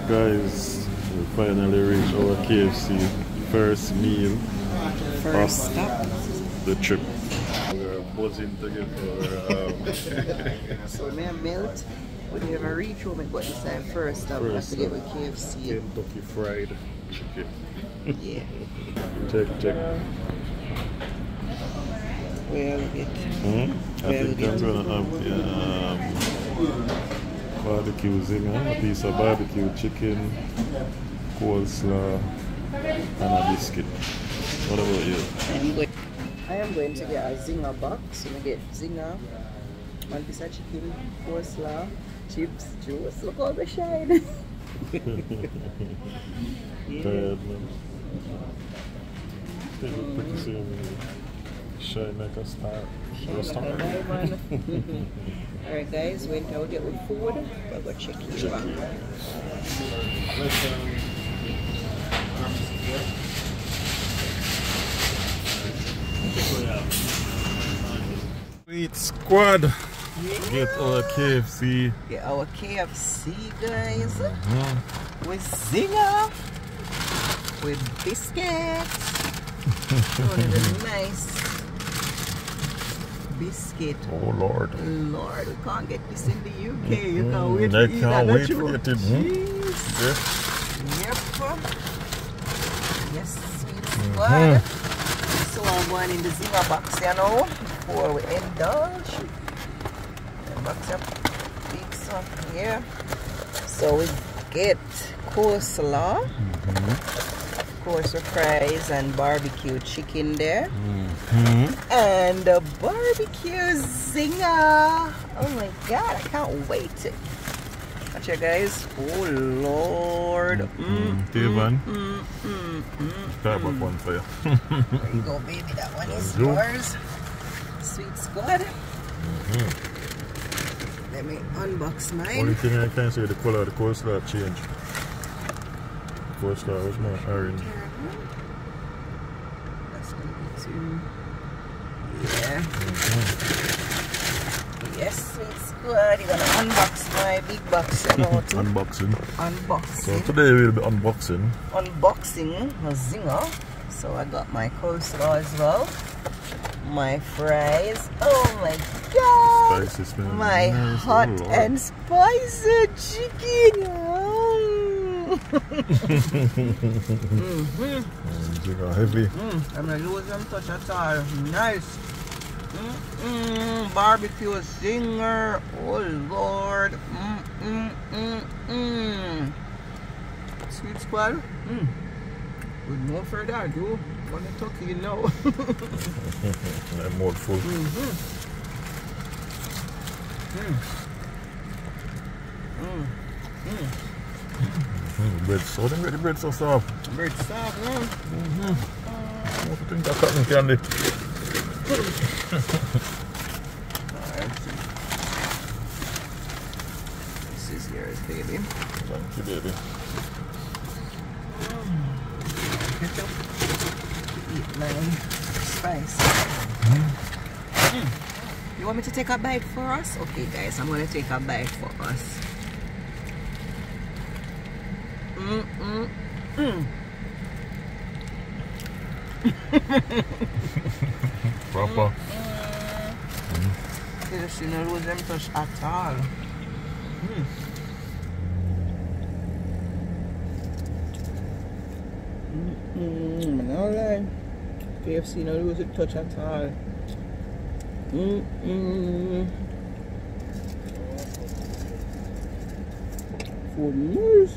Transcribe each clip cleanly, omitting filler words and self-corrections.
Guys, we finally reached our KFC first meal. First stop. The trip. We're buzzing to get So may I melt? We never reach home and got this time first stop. We have to get with KFC. Kentucky Fried Chicken. Yeah. Check. Well, it. I think I'm gonna have barbecue zinger, a piece of barbecue chicken, coleslaw, and a biscuit. What about you? I am going to get a zinger box. So I get zinger, one piece of chicken, coleslaw, chips, juice. Look how they shine. Tired, man. Pretty soon, shine like a star. Alright guys, went out there with food. We'll go check you out. Sweet squad! Get our KFC. Get our KFC guys. With zinger. With biscuits. One of the nice biscuit. Oh Lord. Lord, we can't get this in the UK. You can't wait I to eat that. can't wait to get it. Cheese. Yep. Yes, sweet squad. So I'm going in the zinger box, you know, before we indulge. The box up big stuff here. So we get coleslaw. Of course, with fries and barbecue chicken there. And the barbecue zinger. Oh my god, I can't wait. Watch it, guys. Oh Lord. Steven. Start back one for you. There you go, baby. That one is yours. Sweet squad. Let me unbox mine. Only thing I can say, the color of the coleslaw change. Coleslaw was more orange. That's going to be too. Yeah. Yes, sweet squad. You're going to unbox my big box. You know, Unboxing. Unboxing. So today we'll be unboxing. Unboxing a zinger. So I got my coleslaw as well. My fries. Oh my god. Spicy smell. My Nice. hot Oh, and spicy chicken. Zinger heavy. I'm not losing touch at all. Nice. Barbecue zinger. Oh Lord. Sweet squad. With no further ado, on the turkey, you know. I'm more full. Bread so them get the bread so soft. Bread soft, man. What do you think that's cotton candy? Alright. This is yours, baby. Thank you, baby. Ketchup. Eat my spice. You want me to take a bite for us? Okay, guys, I'm going to take a bite for us. Proper. You just don't lose them touch at all. No lie. KFC no lose it touch at all. Food news.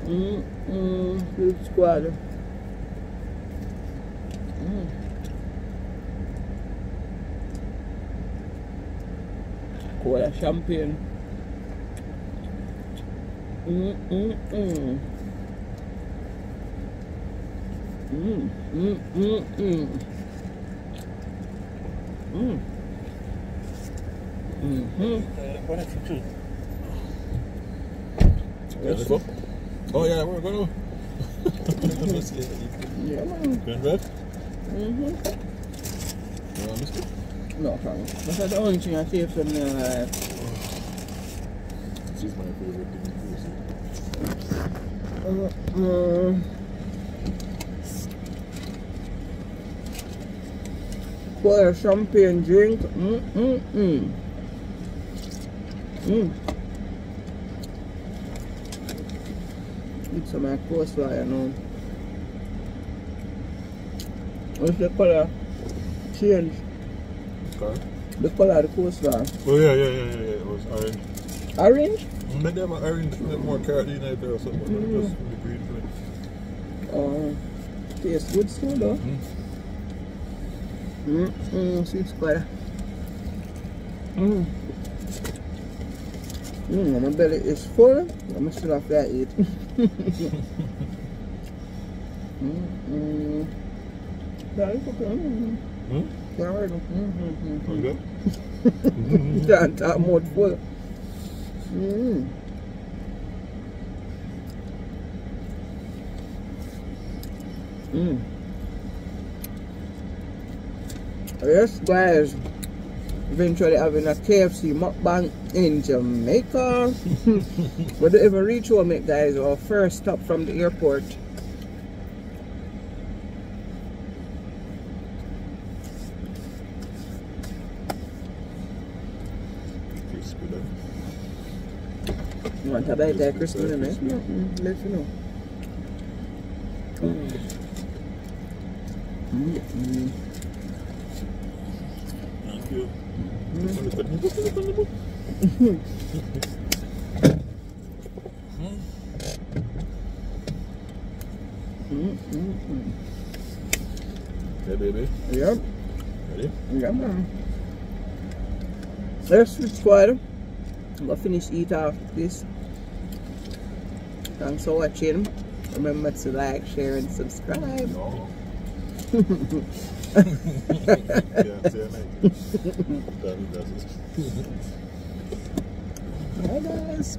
Good squad. Cola champagne. Let's go. Oh yeah, we're going to. Yeah, man. Grand bread? You want a biscuit? No problem. That's the only thing I taste from the This is my favorite thing. Pour a champagne drink. Eat some of my coleslaw, you know. What's the color? Change. Okay. The color of the coleslaw. Oh yeah. It was orange. Orange? Maybe I'm orange, more carrot in there or something. Just the green thing. Tastes good still though. Sweet spider. My belly is full. I'm still have to eat. Okay. Can't talk mouth full. Yes, guys, eventually having a KFC mukbang in Jamaica. We don't even reach home yet, guys. Our first stop from the airport. You want to bite that crispy, right? Let you know. Thank you. Hey baby. Yep. Ready? Yeah, man. Let's squad. I'm gonna finish eat off this. Thanks for watching. Remember to like, share, and subscribe. No. Bye guys.